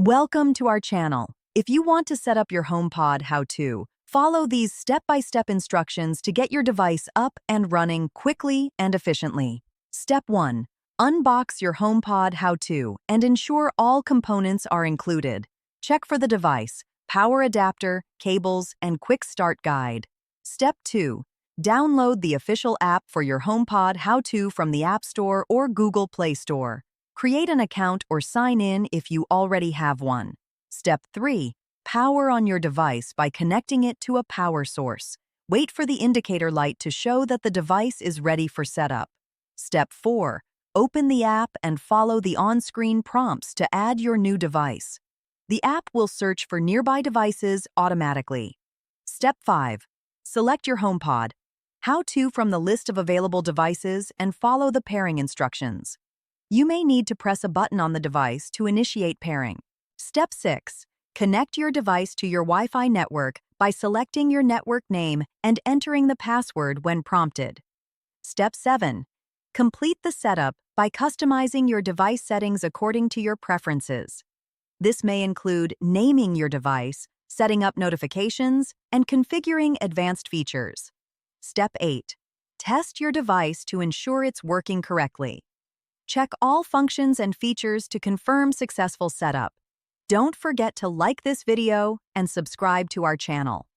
Welcome to our channel. If you want to set up your HomePod how-to, follow these step-by-step instructions to get your device up and running quickly and efficiently. Step 1. Unbox your HomePod how-to and ensure all components are included. Check for the device, power adapter, cables, and quick start guide. Step 2. Download the official app for your HomePod how-to from the App Store or Google Play Store. Create an account or sign in if you already have one. Step 3. Power on your device by connecting it to a power source. Wait for the indicator light to show that the device is ready for setup. Step 4. Open the app and follow the on-screen prompts to add your new device. The app will search for nearby devices automatically. Step 5. Select your HomePod how-to from the list of available devices and follow the pairing instructions. You may need to press a button on the device to initiate pairing. Step 6. Connect your device to your Wi-Fi network by selecting your network name and entering the password when prompted. Step 7. Complete the setup by customizing your device settings according to your preferences. This may include naming your device, setting up notifications, and configuring advanced features. Step 8. Test your device to ensure it's working correctly. Check all functions and features to confirm successful setup. Don't forget to like this video and subscribe to our channel.